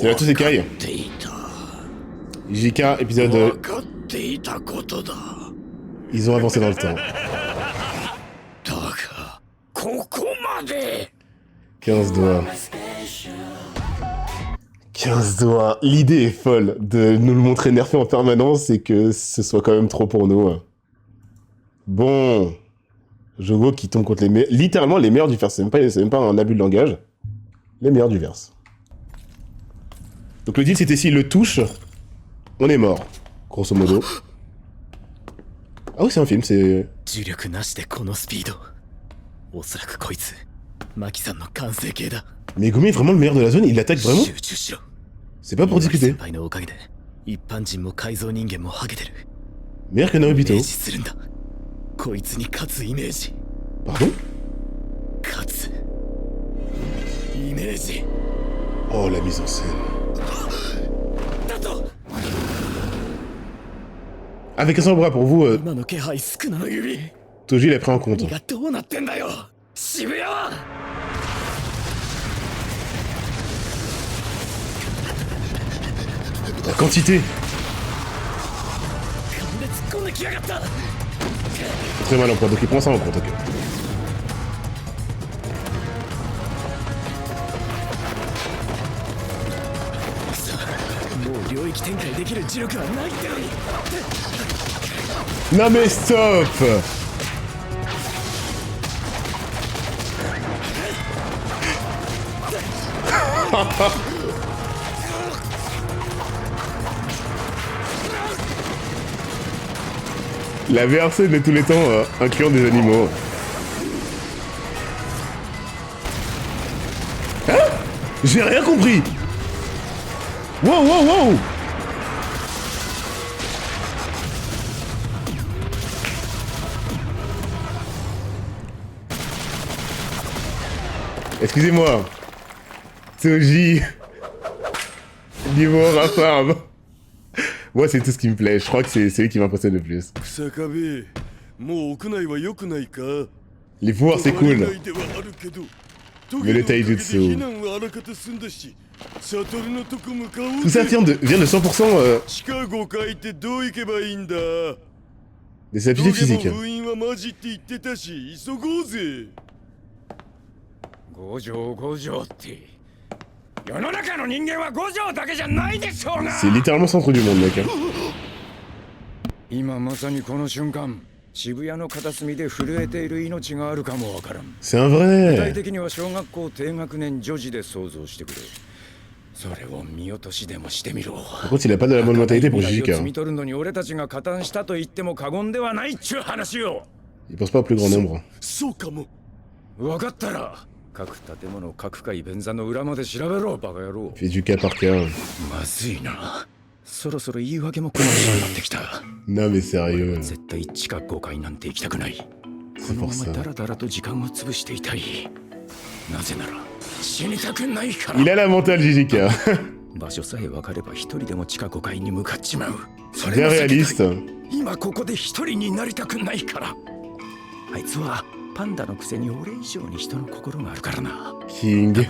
C'est là tous ces cailles. JK, épisode... Ils ont avancé dans le temps. 15 doigts. 15 doigts. L'idée est folle de nous le montrer nerfé en permanence et que ce soit quand même trop pour nous. Bon. Jogo qui tombe contre les meilleurs... Littéralement les meilleurs du verse. C'est même pas un abus de langage. Les meilleurs du verse. Donc le deal c'était s'il le touche, on est mort. Grosso modo. Ah oui c'est un film, c'est... Megumi est vraiment le meilleur de la zone, il l'attaque vraiment? C'est pas pour discuter. Meilleur que Naobito. Pardon? Oh la mise en scène. Avec un seul bras pour vous, Toji l'a pris en compte. La quantité. Très mal en point, donc il prend ça en compte, ok. Non mais stop. La VRC de tous les temps, incluant des animaux. Hein? J'ai rien compris. Wow, wow, wow. Excusez-moi. Toji. Niveau Rafam. Moi, c'est tout ce qui me plaît. Je crois que c'est celui qui m'impressionne le plus. Les pouvoirs, c'est cool. Mais le taijutsu... Tout ça vient de 100% des aptitudes physiques. C'est littéralement le centre du monde, mec. C'est un vrai. Par contre, il a pas de la bonne mentalité pour Jujika. Il pense pas au plus grand nombre. Il fait du cas par cas. Non mais sérieux. C'est pour ça. Il a la mentale Jujika. Bien réaliste. King.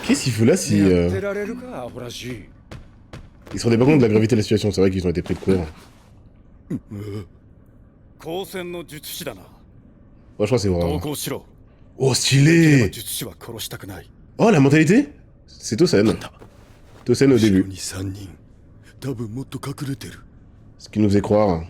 Qu'est-ce qu'il fout là si... Ils se rendaient pas compte de la gravité de la situation, c'est vrai qu'ils ont été pris de court. Oh, je crois que c'est vraiment... Oh, stylé! Oh, la mentalité? C'est Tosen. Tosen au début. Ce qui nous faisait croire.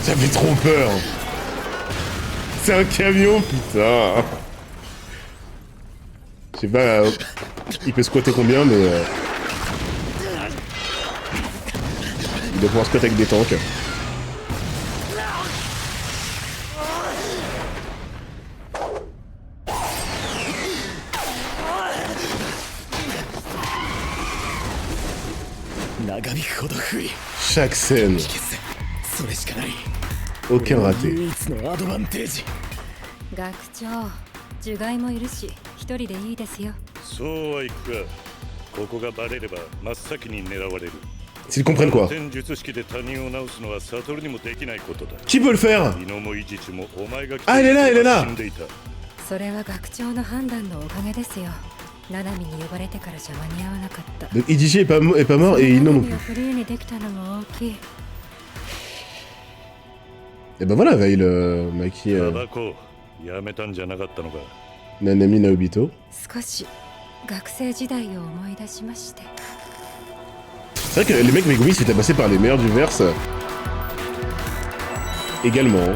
Ça fait trop peur. C'est un camion, putain. Je sais pas, il peut squatter combien, mais... il doit pouvoir squatter avec des tanks. Chaque scène. Aucun raté. 学長除外もいるし一人でいいですよ。そうはいくか。ここがバレれば真っ先に狙われる。 S'ils comprennent quoi? 戦術式で他人を直すのは悟にもできないことだ。 Qui peut le faire? イノモイジチもお前が Ah, elle est là, elle est là. 死んでいた。それは学長の判断のおかげですよ。ナナミに呼ばれてからじゃ間に合わなかった。 Donc Ijishi est pas mort et Ino non plus. フリーにできたのも大きい。 Et ben voilà, Veil, Maki, タバコやめたんじゃなかったのか。 Nanami Naobito. 少し学生時代を思い出しまして。 C'est vrai que les mecs Megumi s'étaient passés par les meilleurs du verse. Également.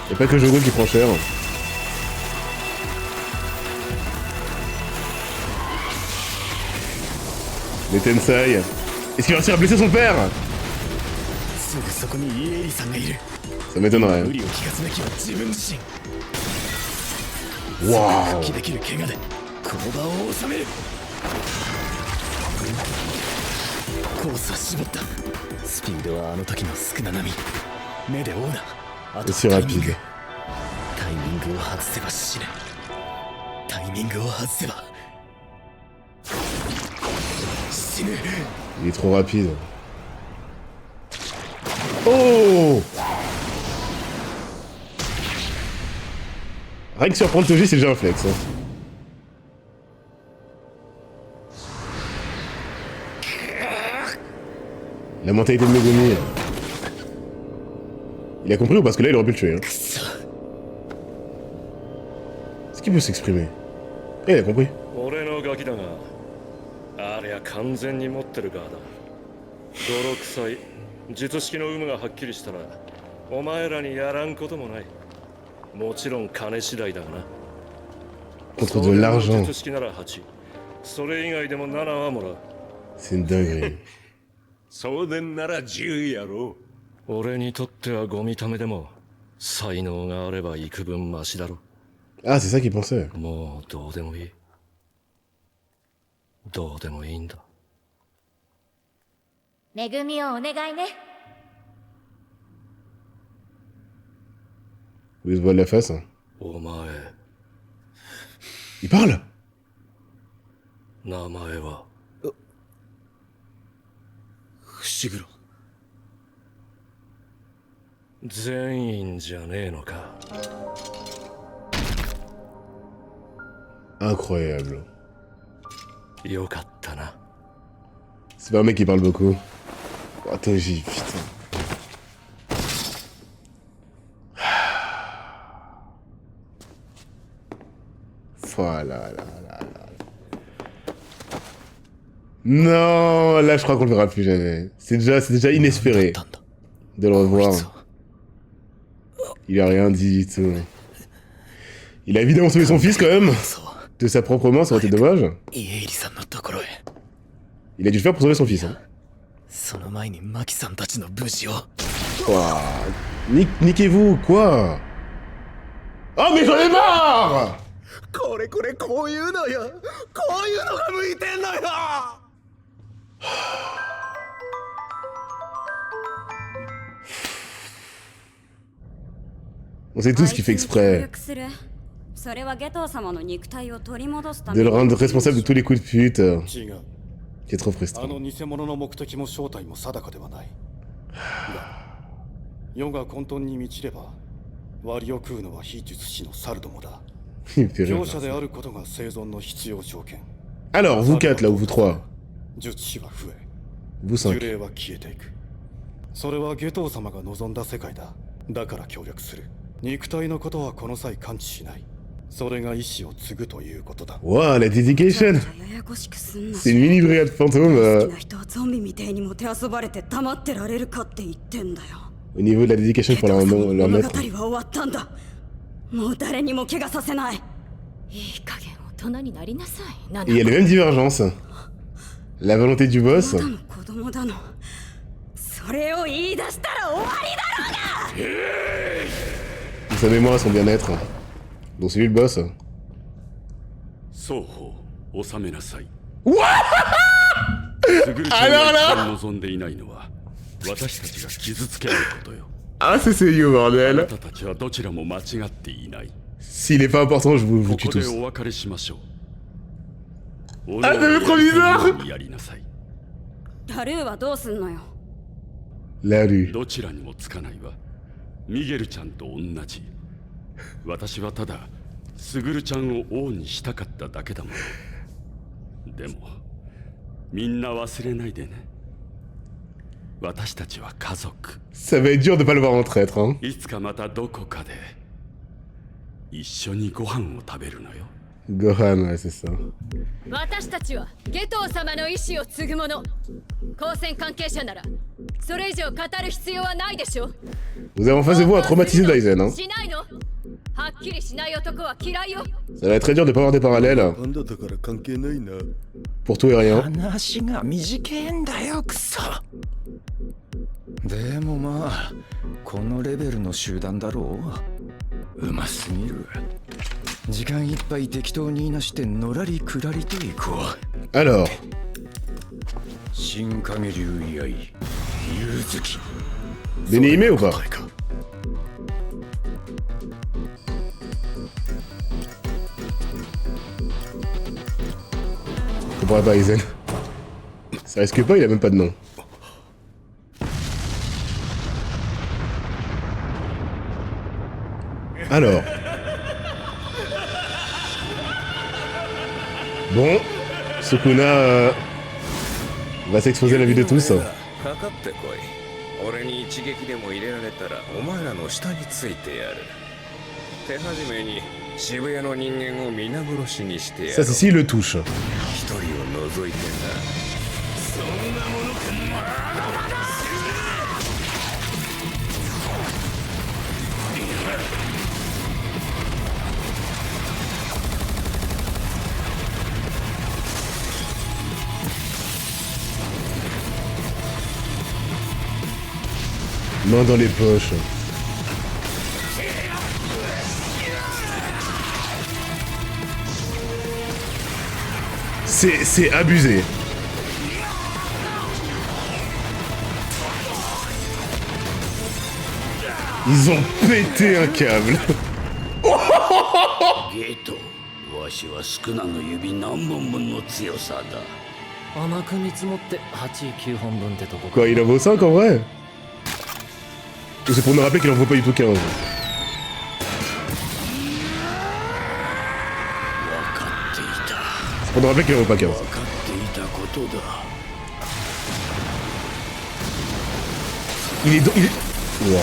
Y'a pas que Jogo qui prend cher. Mais Tensai. Est-ce qu'il va réussir à blesser son père? Ça m'étonnerait. Waouh. コースは絞った。スピードはあの時の少な波。目で追うな。あと Aussi タイミング。 rapide. タイミングを外せば死ぬ。タイミングを外せば死ぬ。 Il est trop rapide. Oh! Rien que surprendre Toji, c'est déjà un flex. Hein. La mentalité de Megumi. Il a compris ou parce que là il aurait pu le tuer. Hein. Est-ce qu'il peut s'exprimer? Eh, il a compris. 俺のガキだが、あれは完全に持ってる側だ。泥臭い術式の有無がはっきりしたら、お前らにやらんこともない。もちろん金次第だがな。 Contre de l'argent. 術式なら8。それ以外でも7はもらう。 C'est une dinguerie. そうでんなら10やろう。俺にとってはゴミためでも、才能があれば幾分マシだろ。 Ah, c'est ça qu'il pensait. もうどうでもいい。どうでもいいんだ。めぐみをお願いね。 Il se voit la face. Hein. お前、 Il parle? 名前は伏黒。全員じゃねえのか。 Incroyable. よかったな。 C'est pas un mec qui parle beaucoup. Oh, Toji, putain. Voilà, là, là, là. Non, là je crois qu'on le verra plus jamais. C'est déjà inespéré de le revoir. Il a rien dit du tout. Il a évidemment sauvé son fils quand même. De sa propre main, ça aurait été dommage. イエイリさんのところへ。 Il a dû le faire pour sauver son fils. Hein. その前にマキさんたちの無事を。 Ouah. Niquez-vous, quoi? Oh mais j'en ai marre! これこういうのよ。こういうのが向いてんのよ。 On sait tous qu'il fait exprès それはゲトウ様の肉体を取り戻すた de め le に rendre responsable de tous les coups de pute. 違う。 Qui est trop あ frustrant. の偽物の目的も正体も定かではない。が世が混沌に満ちれば、割を食うのは非術師のサルどもだ。 Il me fait rire. 業者であることが生存の必要条件。 Alors, vous 4 là, ou vous 3? 術師は増え、 Vous 呪 5. 霊は消えていく。それはゲトウ様が望んだ世界だ。だから協力する。肉体のことはこの際感知しない。それが意志を継ぐということだ。 Wow, la dedication! ややこしくすんな C'est une mini brigade fantôme 好きな人はゾンビみてえにもてあそばれて黙ってられるかって言ってんだよ au niveau de la dedication pour leur 物語 maître. は終わったんだもう誰にも怪我させないいい加減大人になりなさい Et il y a les mêmes divergences. La volonté du boss. だの子供だのそれを言い出したら終わりだろうが Sa mémoire et son bien-être. Donc c'est lui le boss. 双方収めなさい。Alors là 望んでいないのは私たちが傷つけられることよ。 Ah, c'est sérieux, あな bordel. たたちはどちらも間違っていない。 S'il est pas important, je vous こ tue こで tous. お別れしましょう。 Ah, ça fait trop bizarre. やりなさい。 タルーはどうすんのよ。 La rue. どちらにもつかないわ。ミゲルちゃんと同じ。私はただスグルちゃんを王にしたかっただけだもん。でもみんな忘れないでね。私たちは家族。 Ça va être dur de pas le voir en traître, hein. いつかまたどこかで一緒にご飯を食べるのよ。 Gohan, ouais, c'est ça. 私たちはゲトウ様の意志を継ぐ者。交戦関係者ならそれ以上語る必要はないでしょ。 Vous avez en face de vous un traumatisé d'Aizen, hein. しないの？はっきりしない男は嫌いよ。 Ça va être très dur de pas avoir des parallèles パンダだから関係ないな。 pour tout et rien. 話が短いんだよクソ。でもまあこのレベルの集団だろう。うますぎる。時間いっぱい適当に言いなしてのらりくらりといこう。 Alors, 新影流居合幽月。 dénéimé ou pas? Je comprends pas Aizen. Ça risque pas, il a même pas de nom. Alors. Bon, Sukuna va s'exposer à la vue de tous. かかってこい。俺に一撃でも入れられたらお前らの下についてやる。手始めに渋谷の人間を皆殺しにしてや Ça る。 c'est s'il le touche. 一人を除いてな。 Main dans les poches. C'est abusé. Ils ont pété un câble. ゲート、わしはスクナの指何本分の強さだ。甘く見積もって8位9本分ってとこか。 Quoi, il en vaut 5 en vrai? Ou c'est pour nous rappeler qu'il en vaut pas du tout 15? 分かっていた。 C'est pour nous rappeler qu'il en vaut pas 15. 分かっていたことだ。 Il est... Il est... Wow.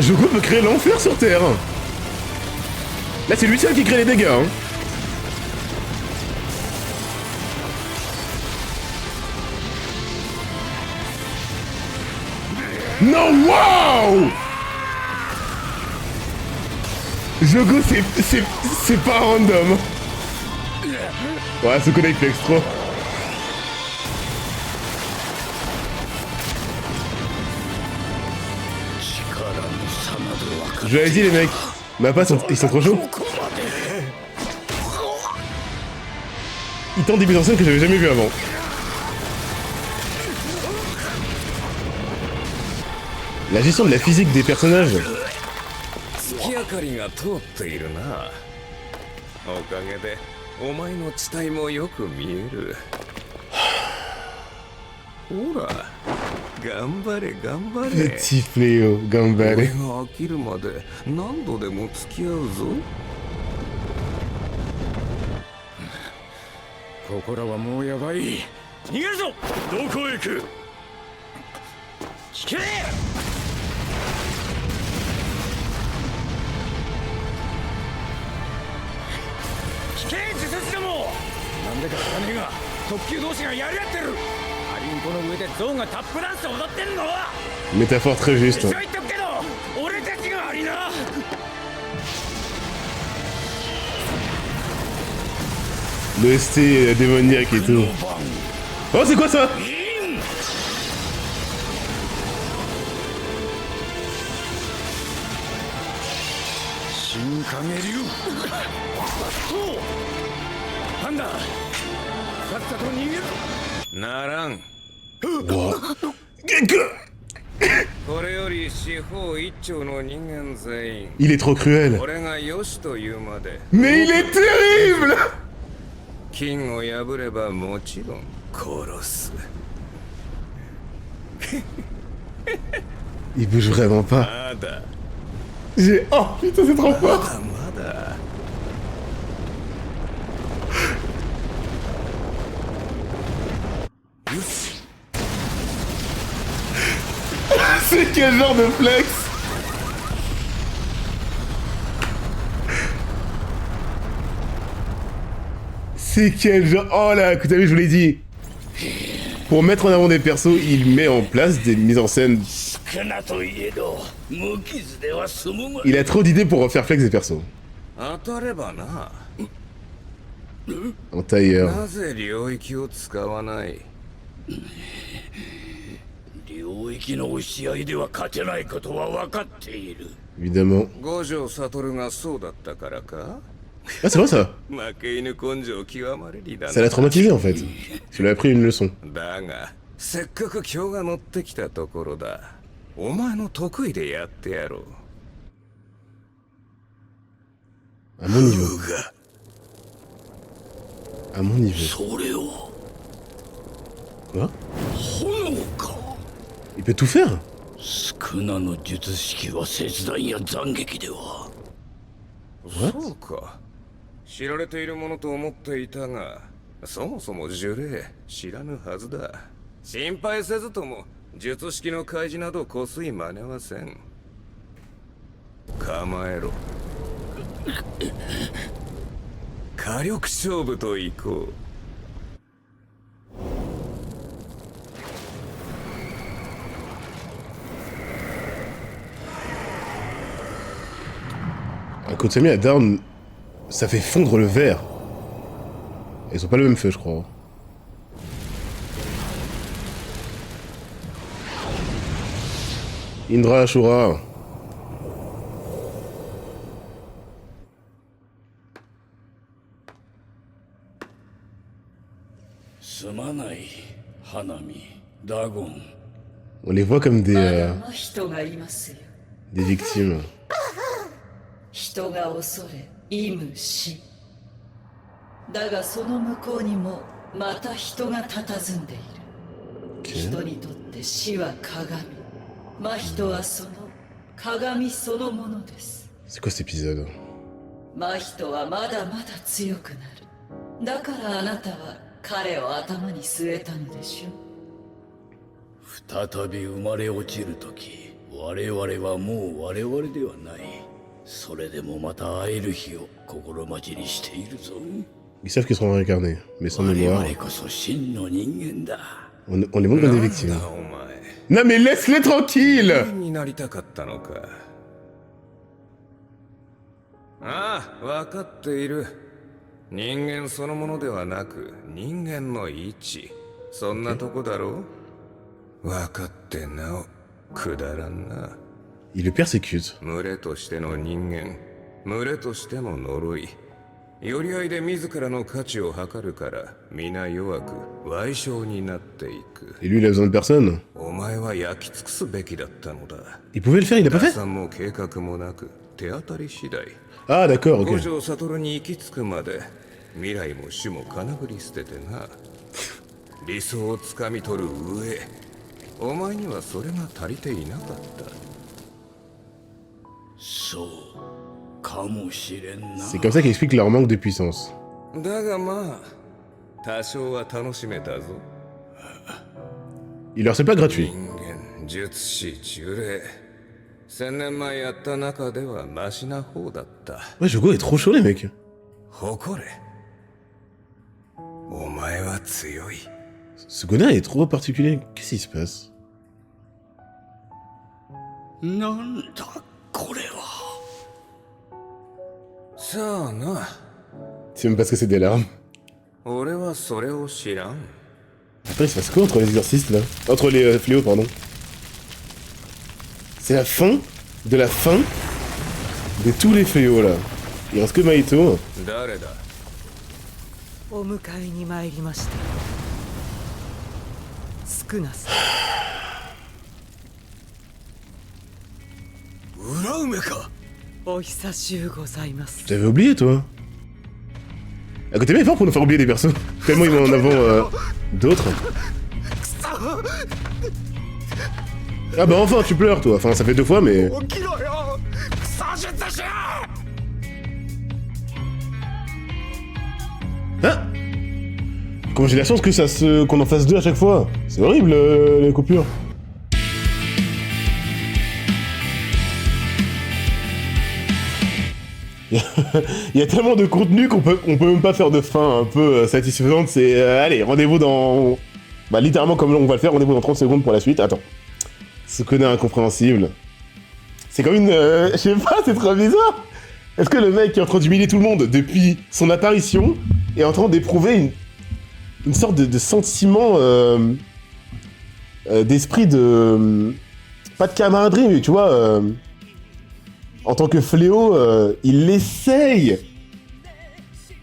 Jogo peut créer l'enfer sur Terre. Là, c'est lui seul qui crée les dégâts. Hein. Non, waouh! Jogo, c'est pas random. Ouais, ce connect flex trop. Je l'avais dit les mecs, ma passe, ils sont trop chauds. Ils tentent des mises en scène que j'avais jamais vu avant. La gestion de la physique des personnages. 月明かりが通っているな。おかげでお前の地帯もよく見える。ほら、頑張れ頑張れ。 Petit fléau, 俺 Gambale. が飽きるまで何度でも付き合うぞ。ここらはもうやばい。逃げるぞ。どこへ行く。聞け。危険自殺だもん。なんでか知らねえが特急同士がやり合ってる。アリンコの上でゾウがタップダンス踊ってんのは。 Métaphore très juste. 一応言っとくけど俺たちがアリな。 Le ST démoniaque et tout. Oh, c'est quoi ça? 影流パンダさっさと逃げろ。ならん。これより四方一丁の人間全員 Il est trop cruel. 俺がよしと言うまで Mais il est terrible. 金を破ればもちろん殺す。 Il bouge vraiment pas. まだ J'ai... Oh putain, c'est trop fort. まだ C'est quel genre de flex? C'est quel genre... Oh là, écoutez, je vous l'ai dit. Pour mettre en avant des persos, il met en place des mises en scène. 少なといえど無傷では済むまい。 Il a trop d'idées pour refaire flex des persos. 当たればな。 En tailleur. なぜ領域を使わない？領域の押し合いでは勝てないことは分かっている。 Évidemment. 五条悟がそうだったからか？ Ah, c'est vrai ça. 負け犬根性極まれりだな。 Ça l'a traumatisé en fait. Tu lui as appris une leçon. だがせっかく今日が乗ってきたところだ。お前の得意でやってやろう。 À mon niveau. À mon niveau. それを Quoi? 炎か。 Il peut tout faire? 少なの術式は切断や斬撃では。そうか。知られているものと思っていたが、そもそも呪霊知らぬはずだ。心配せずとも術式の開示などこすい真似はせん。構えろ。火力勝負といこう。 Un Kotsami à d'armes, ça fait fondre le verre. Ils ont pas le même feu, je crois. Indra Ashura. すまない花見ダゴン。 On les voit comme des 人がいますよ。 victimes. 人が恐れ忌む死。だがその向こうにもまた人が佇んでいる。人にとって死は鏡。真人はその鏡そのものです。 C'est quoi cet épisode? 真人はまだまだ強くなる。だからあなたは彼を頭に据えたのでしょう。再び生まれ落ちるとき、我々はもう我々ではない。それでもまた会える日を心待ちにしているぞ。 Ils savent qu'ils seront réincarnés, mais sans 我 mémoire. 々こそ真の人間だ。 On les montre comme des victimes. なんだお前。 Non mais laisse-les tranquilles! 人になりたかったのか。ああ、分かっている。人間そのものではなく、人間の位置。そんなとこだろう。分かってなお、くだらんな。 Il le persécute. 群れとしての人間、群れとしての呪い。寄り合いで自らの価値を測るから、皆弱く、矮小になっていく。 Et lui, il a besoin de personne. お前は焼き尽くすべきだったのだ。 Il pouvait le faire, il l'a pas 打 fait? 算も計画もなく、手当たり次第。 Ah d'accord, 五 ok. 条悟に行き着くまで未来も死もかなぐり捨ててな。理想をつかみ取る上、お前にはそれが足りていなかった。そうかもしれんな。 C'est comme ça qu'il explique leur manque de puissance. だがまあ、多少は楽しめたぞ。 Il leur c'est pas gratuit. 人間、術師、呪霊。1000年前やった中ではマシな方だった。 Ouais, Jogo est trop chaud les mecs. 誇れ。お前は強い。 Ce Gonin est trop particulier. Qu'est-ce qui se passe? なんだこれは。さあな。 Tu sais même pas ce que c'est des larmes. 俺はそれを知らん。 Après, il se passe quoi entre les exorcistes là? Entre les fléaux, pardon. C'est la fin de la fin. De tous les fléaux là. Il reste que Maito. 誰だ？お迎えに参りました。スクナさん。裏梅か。お久しゅうございます。 J'avais oublié toi. À côté bien fort pour nous faire oublier des persos. Tellement ils vont en avant d'autres. Ah bah enfin tu pleures toi. Enfin ça fait 2 fois mais... 起きろよ。左術しろ。 Hein? Comment j'ai la chance que ça se... qu'on en fasse 2 à chaque fois. C'est horrible les coupures. Il y a tellement de contenu qu'on peut même pas faire de fin un peu satisfaisante. C'est allez, rendez-vous dans... Bah littéralement comme on va le faire, rendez-vous dans 30 secondes pour la suite. Attends. Ce connard incompréhensible. C'est comme une... je sais pas, c'est trop bizarre. Est-ce que le mec qui est en train d'humilier tout le monde depuis son apparition est en train d'éprouver une sorte de sentiment d'esprit de... pas de camaraderie, mais tu vois... en tant que fléau, il essaye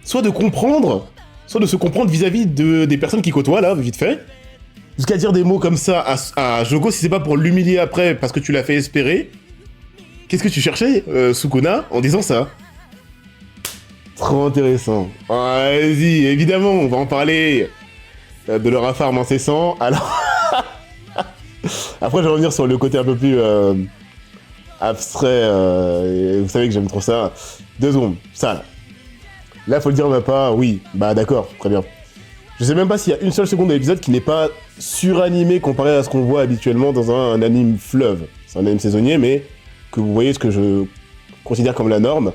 soit de comprendre, soit de se comprendre vis-à-vis des personnes qui côtoient, là, vite fait. Jusqu'à dire des mots comme ça à Jogo, si c'est pas pour l'humilier après parce que tu l'as fait espérer. Qu'est-ce que tu cherchais, Sukuna, en disant ça? Trop intéressant. Vas-y, évidemment, on va en parler de leur affaire incessant. Alors... après, je vais revenir sur le côté un peu plus... abstrait, vous savez que j'aime trop ça. 2 secondes, ça là. Là, faut le dire, on va pas... Oui, bah d'accord, très bien. Je sais même pas s'il y a une seule seconde de l'épisode qui n'est pas suranimé comparé à ce qu'on voit habituellement dans un anime fleuve. C'est un anime saisonnier, mais que vous voyez ce que je considère comme la norme.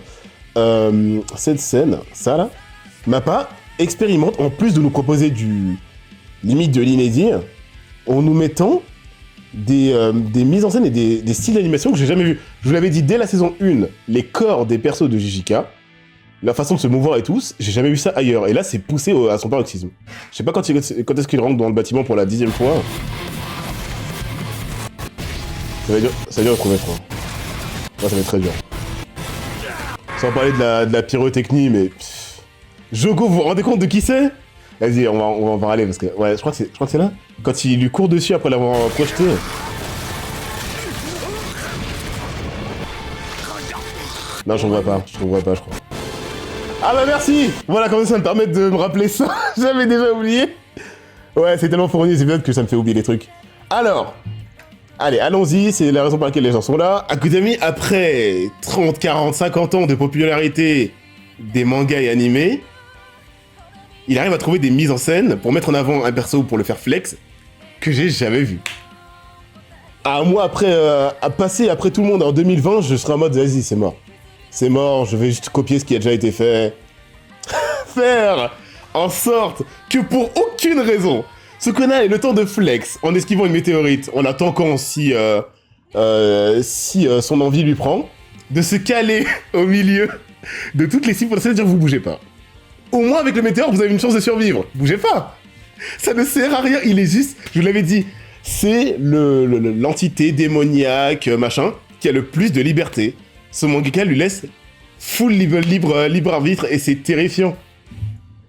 Cette scène, ça là, Mappa expérimente, en plus de nous proposer du limite de l'inédit, en nous mettant des mises en scène et des styles d'animation que j'ai jamais vu. Je vous l'avais dit dès la saison 1, les corps des persos de JJK, la façon de se mouvoir et tout, j'ai jamais vu ça ailleurs. Et là, c'est poussé à son paroxysme. Je sais pas quand est-ce qu'il rentre dans le bâtiment pour la 10e fois. Ça va dur de trouver, frère. Ouais, ça va être très dur. Sans parler de la pyrotechnie, mais... Pff. Jogo, vous vous rendez compte de qui c'est? Vas-y, on va en parler, parce que... Ouais, je crois que c'est là. Quand il lui court dessus après l'avoir projeté. Non, je ne vois pas, je crois. Ah bah merci. Voilà, comme ça me permet de me rappeler ça. J'avais déjà oublié. Ouais, c'est tellement fourni, c'est peut-être que ça me fait oublier les trucs. Alors... Allez, allons-y, c'est la raison pour laquelle les gens sont là. Akudami, après 30, 40, 50 ans de popularité des mangas et animés, il arrive à trouver des mises en scène pour mettre en avant un perso pour le faire flex que j'ai jamais vu. À moi, après, à passer après tout le monde en 2020, je serai en mode, vas-y, c'est mort. C'est mort, je vais juste copier ce qui a déjà été fait. Faire en sorte que pour aucune raison, Sukuna ait le temps de flex en esquivant une météorite, en attaquant si son envie lui prend, de se caler au milieu de toutes les cibles pour dire vous bougez pas. Au moins avec le météore, vous avez une chance de survivre. Bougez pas. Ça ne sert à rien, il est juste, je vous l'avais dit, c'est l'entité démoniaque, machin, qui a le plus de liberté. Ce mangaka lui laisse full libre arbitre et c'est terrifiant.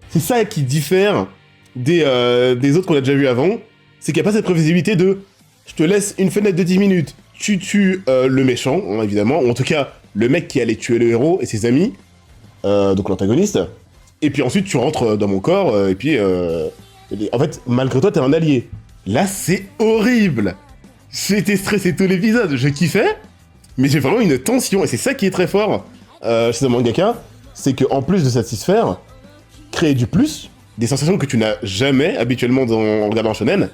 C'est ça qui diffère des autres qu'on a déjà vu avant, c'est qu'il n'y a pas cette prévisibilité de je te laisse une fenêtre de 10 minutes, tu tues le méchant, hein, évidemment, ou en tout cas le mec qui allait tuer le héros et ses amis, donc l'antagoniste, et puis ensuite tu rentres dans mon corps, et puis en fait, malgré toi, t'es un allié. Là, c'est horrible. J'étais stressé tout l'épisode, je kiffais, mais j'ai vraiment une tension, et c'est ça qui est très fort chez un mangaka, c'est qu'en plus de satisfaire, créer du plus, des sensations que tu n'as jamais habituellement en regardant un shonen,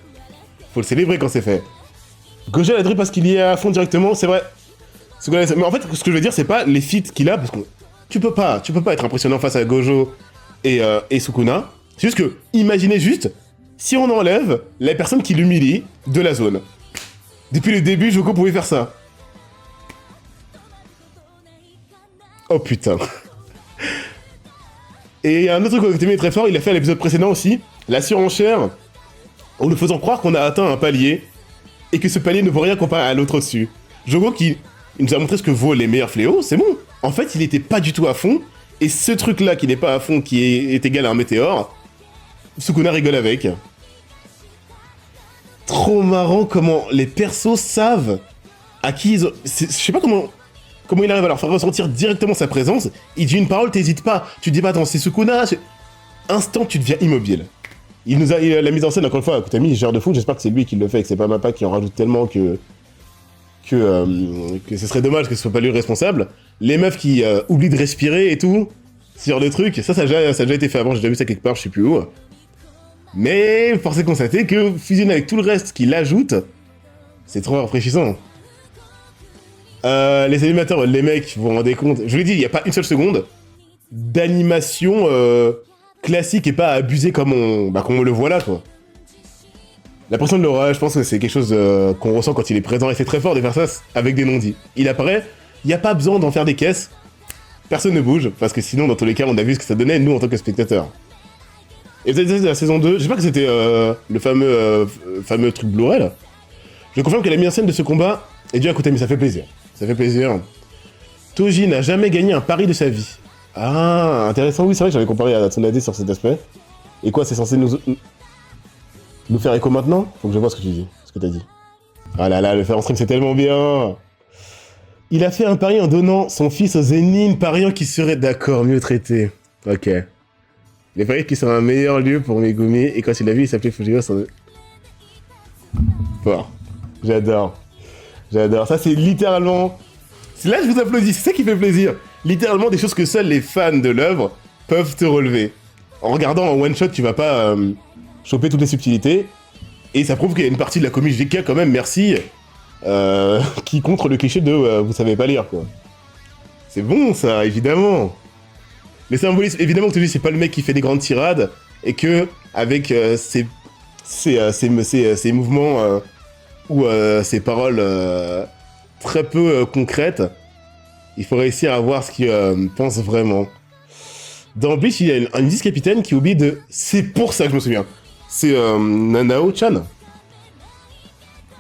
faut le célébrer quand c'est fait. Gojo l'a drip parce qu'il y est à fond directement, c'est vrai. Mais en fait, ce que je veux dire, c'est pas les feats qu'il a, parce que tu peux pas être impressionnant face à Gojo et Sukuna. C'est juste que, imaginez juste, si on enlève la personne qui l'humilie de la zone. Depuis le début, Joko pouvait faire ça. Oh putain. Et un autre truc qui est très fort, il a fait à l'épisode précédent aussi, la surenchère, en nous faisant croire qu'on a atteint un palier, et que ce palier ne vaut rien comparé à l'autre au-dessus. Jogo qui nous a montré ce que vaut les meilleurs fléaux, c'est bon. En fait, il était pas du tout à fond, et ce truc-là qui n'est pas à fond, qui est égal à un météore, Sukuna rigole avec. Trop marrant comment les persos savent à qui ils ont... Je sais pas comment il arrive à leur faire ressentir directement sa présence. Il dit une parole, t'hésites pas. Tu te dis pas, attends, c'est Sukuna. Instant, tu deviens immobile. La mise en scène, encore une fois, Kutami, gère de fou. J'espère que c'est lui qui le fait et que c'est pas Mappa qui en rajoute tellement que ce serait dommage que ce soit pas lui le responsable. Les meufs qui oublient de respirer et tout, ce genre de trucs, ça a déjà été fait avant, j'ai déjà vu ça quelque part, je sais plus où. Mais force est de constater que fusionné avec tout le reste qui l'ajoute, c'est trop rafraîchissant. Les animateurs, les mecs, vous vous rendez compte, je vous l'ai dit, il n'y a pas une seule seconde d'animation classique et pas abusée comme on le voit là, quoi. La pression de Laura, je pense que c'est quelque chose qu'on ressent quand il est présent, et c'est très fort de faire ça avec des non-dits. Il apparaît, il n'y a pas besoin d'en faire des caisses, personne ne bouge, parce que sinon, dans tous les cas, on a vu ce que ça donnait, nous, en tant que spectateurs. Et vous avez dit la saison 2, je sais pas que c'était le fameux truc Blu-ray, là. Je confirme que la mise en scène de ce combat est due à Kutami, ça fait plaisir. Ça fait plaisir. Toji n'a jamais gagné un pari de sa vie. Ah, intéressant, oui, c'est vrai que j'avais comparé à Tsunade sur cet aspect. Et quoi, c'est censé nous faire écho maintenant? Faut que je vois ce que tu dis, ce que t'as dit. Ah là là, le faire en stream, c'est tellement bien. Il a fait un pari en donnant son fils aux Zenin, pariant qu'il serait d'accord, mieux traité. Ok. Il a parié qu'il serait un meilleur lieu pour Megumi, et quand il l'a vu, il s'appelait Fujigo sans... Bon, j'adore. J'adore. Ça, c'est littéralement... Là, je vous applaudis, c'est ça qui fait plaisir. Littéralement des choses que seuls les fans de l'œuvre peuvent te relever. En regardant en one-shot, tu vas pas choper toutes les subtilités. Et ça prouve qu'il y a une partie de la commu GK quand même, merci, qui contre le cliché de vous savez pas lire, quoi. C'est bon, ça, évidemment. Les symbolismes, évidemment que tu dis, c'est pas le mec qui fait des grandes tirades, et que, avec ses mouvements ou ses paroles très peu concrètes, il faut réussir à voir ce qu'il pense vraiment. Dans Bleach, il y a une vice-capitaine qui oublie de... C'est pour ça que je me souviens. C'est Nanao-chan.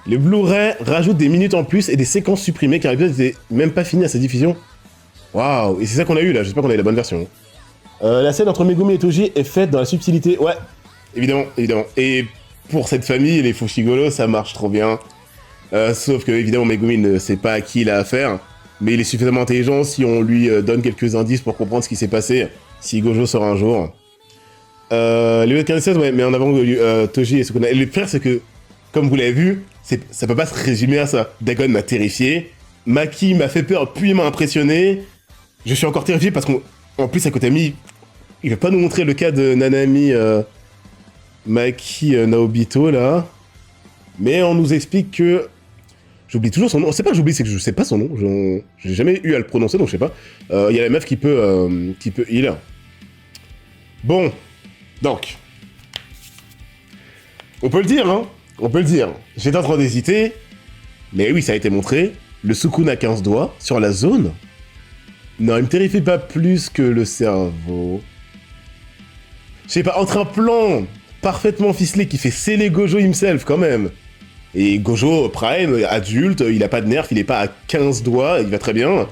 Les Blu-ray rajoutent des minutes en plus et des séquences supprimées car l'épisode n'était même pas fini à sa diffusion. Waouh, et c'est ça qu'on a eu là, j'espère qu'on a eu la bonne version. La scène entre Megumi et Toji est faite dans la subtilité. Ouais, évidemment, évidemment. Et pour cette famille, les Fushiguro, ça marche trop bien. Sauf que, évidemment, Megumi ne sait pas à qui il a affaire. Mais il est suffisamment intelligent si on lui donne quelques indices pour comprendre ce qui s'est passé. Si Gojo sort un jour. Les 15-16, ouais, mais en avant Toji et Sukuna. Et le pire, c'est que, comme vous l'avez vu, ça peut pas se résumer à ça. Dagon m'a terrifié. Maki m'a fait peur, puis il m'a impressionné. Je suis encore terrifié parce qu'en plus, à Kutami, il va pas nous montrer le cas de Nanami Maki Naobito, là. Mais on nous explique que... J'oublie toujours son nom. C'est pas que j'oublie, c'est que je sais pas son nom. J'ai jamais eu à le prononcer, donc je sais pas. Il y a la meuf qui peut heal. Bon. Donc. On peut le dire, hein. On peut le dire. J'étais en train d'hésiter. Mais oui, ça a été montré. Le Sukuna 15 doigts sur la zone. Non, il me terrifie pas plus que le cerveau. Je sais pas, entre un plan parfaitement ficelé qui fait sceller Gojo himself quand même. Et Gojo Prime, adulte, il a pas de nerfs, il est pas à 15 doigts, il va très bien.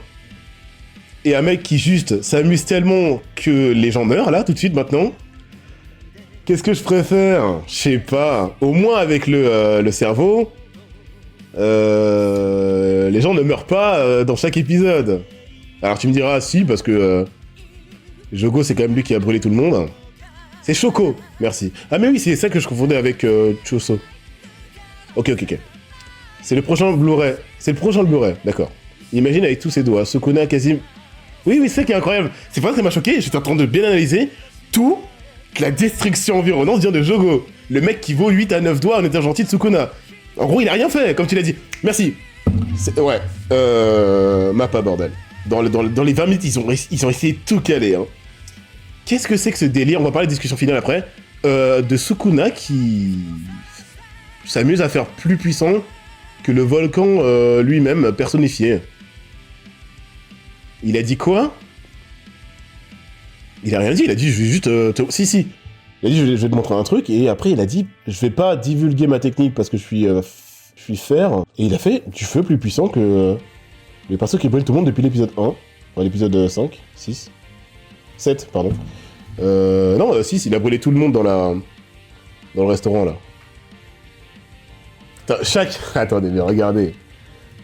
Et un mec qui juste s'amuse tellement que les gens meurent là, tout de suite maintenant. Qu'est-ce que je préfère? Je sais pas. Au moins avec le cerveau, les gens ne meurent pas dans chaque épisode. Alors tu me diras, si, parce que Jogo, c'est quand même lui qui a brûlé tout le monde. C'est Shoko, merci. Ah mais oui, c'est ça que je confondais avec Choso. Ok. C'est le prochain Blu-ray. C'est le prochain Blu-ray, d'accord. Imagine avec tous ses doigts, Sukuna quasi... Oui, c'est ça qui est incroyable. C'est pas ça qui m'a choqué, j'étais en train de bien analyser. Tout, la destruction environnante vient de Jogo. Le mec qui vaut 8 à 9 doigts en étant gentil de Sukuna. En gros, il a rien fait, comme tu l'as dit. Merci. Ouais, Mappa, bordel. Dans les 20 minutes, ils ont essayé de tout caler. Hein. Qu'est-ce que c'est que ce délire? On va parler de discussion finale après. De Sukuna qui s'amuse à faire plus puissant que le volcan lui-même personnifié. Il a dit quoi? Il a rien dit, il a dit je vais juste... Si. Il a dit je vais te montrer un truc, et après il a dit je vais pas divulguer ma technique parce que je suis fer. Et il a fait du feu plus puissant que les persos qui brûlent tout le monde depuis l'épisode 1. Dans l'épisode 5, 6, 7, pardon. Non, 6, il a brûlé tout le monde dans le restaurant, là. Attends, attendez, mais regardez.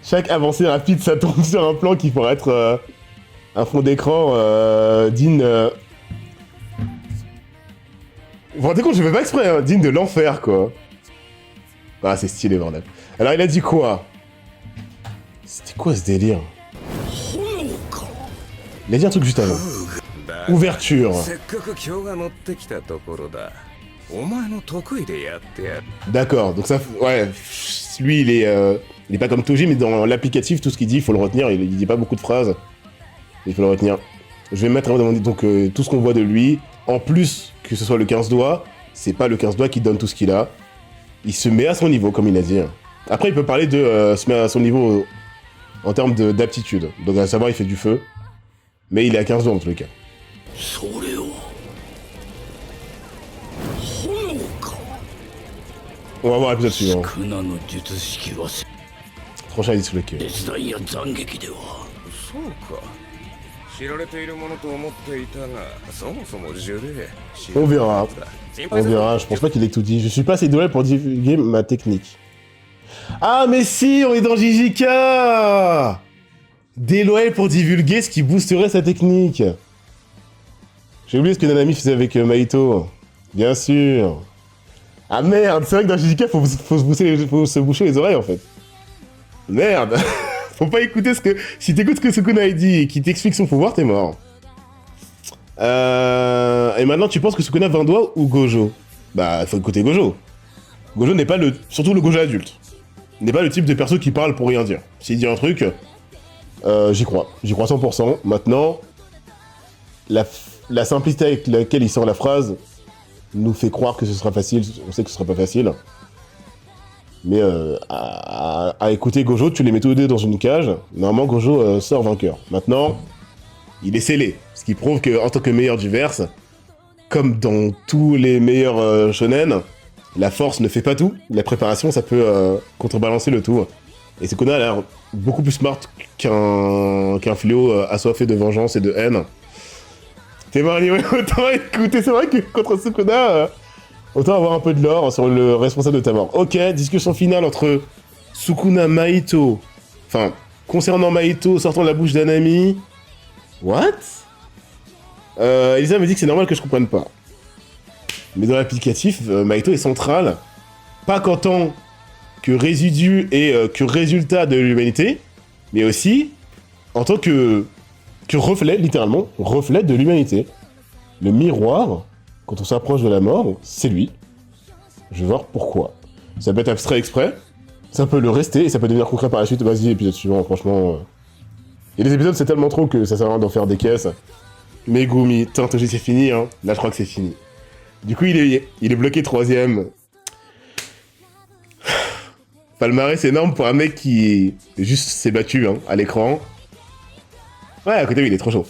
Chaque avancée rapide, ça tombe sur un plan qui pourrait être un fond d'écran digne... Vous vous rendez compte, je fais pas exprès, hein, digne de l'enfer, quoi. Ah, c'est stylé, bordel. Alors, il a dit quoi? C'était quoi, ce délire? Il a dit un truc juste avant. Ouverture. D'accord, donc ça... Ouais, lui, il est pas comme Toji, mais dans l'applicatif, tout ce qu'il dit, il faut le retenir. Il dit pas beaucoup de phrases. Il faut le retenir. Je vais mettre donc tout ce qu'on voit de lui. En plus que ce soit le 15 doigts, c'est pas le 15 doigts qui donne tout ce qu'il a. Il se met à son niveau, comme il a dit. Après, il peut parler de se mettre à son niveau en termes d'aptitude. Donc à savoir, il fait du feu. Mais il est à 15 doigts en tous les cas. On va voir l'épisode suivant. Prochain est disloqué. On verra. On verra, je pense pas qu'il ait tout dit. Je suis pas assez doué pour divulguer ma technique. Ah mais si, on est dans JJK. Déloyal pour divulguer ce qui boosterait sa technique. J'ai oublié ce que Nanami faisait avec Mahito. Bien sûr. Ah merde, c'est vrai que dans JJK, faut se boucher les oreilles en fait. Merde. Faut pas écouter ce que... Si t'écoutes ce que Sukuna a dit et qu'il t'explique son pouvoir, t'es mort. Et maintenant, tu penses que Sukuna a 20 doigts ou Gojo? Bah, faut écouter Gojo. Gojo n'est pas le... Surtout le Gojo adulte. N'est pas le type de perso qui parle pour rien dire. S'il dit un truc, j'y crois. J'y crois 100%. Maintenant, la simplicité avec laquelle il sort la phrase nous fait croire que ce sera facile. On sait que ce sera pas facile. Mais à écouter Gojo, tu les mets tous les deux dans une cage. Normalement, Gojo sort vainqueur. Maintenant, il est scellé. Ce qui prouve qu'en tant que meilleur du verse, comme dans tous les meilleurs shonen, la force ne fait pas tout. La préparation, ça peut contrebalancer le tout. Et Sukuna a l'air beaucoup plus smart qu'un fléau assoiffé de vengeance et de haine. T'es mort, autant écouter. C'est vrai que contre Sukuna... Autant avoir un peu de lore sur le responsable de ta mort. Ok, discussion finale entre Sukuna Mahito. Enfin, concernant Mahito sortant de la bouche d'Anami. What? Elisa me dit que c'est normal que je comprenne pas. Mais dans l'applicatif, Mahito est central. Pas qu'en tant que résidu et que résultat de l'humanité, mais aussi en tant que reflet, littéralement, reflet de l'humanité. Le miroir... Quand on s'approche de la mort, c'est lui. Je vais voir pourquoi. Ça peut être abstrait exprès, ça peut le rester, et ça peut devenir concret par la suite. Vas-y, épisode suivant, franchement... Et les épisodes, c'est tellement trop que ça sert à rien d'en faire des caisses. Megumi, Toji, c'est fini, hein. Là, je crois que c'est fini. Du coup, il est bloqué 3ème. Palmarès énorme pour un mec qui juste s'est battu, hein, à l'écran. Ouais, à côté, il est trop chaud.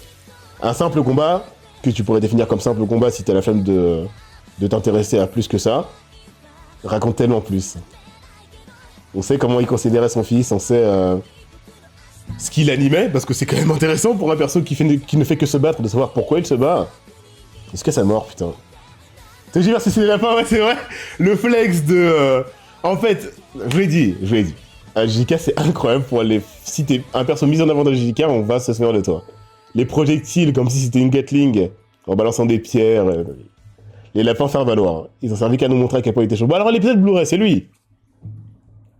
Un simple combat... que tu pourrais définir comme simple combat si t'as la flemme de t'intéresser à plus que ça, raconte tellement plus. On sait comment il considérait son fils, on sait ce qu'il animait, parce que c'est quand même intéressant pour un perso qui ne fait que se battre, de savoir pourquoi il se bat. Jusqu'à sa mort, putain. Toji versus les lapins, ouais, c'est vrai. Le flex de... En fait, je l'ai dit. À JK, c'est incroyable pour les... Si t'es un perso mis en avant dans JK, on va se souvenir de toi. Les projectiles, comme si c'était une Gatling, en balançant des pierres. Les lapins faire valoir. Ils ont servi qu'à nous montrer à quel point il était chaud. Bon, alors l'épisode Blu-ray, c'est lui.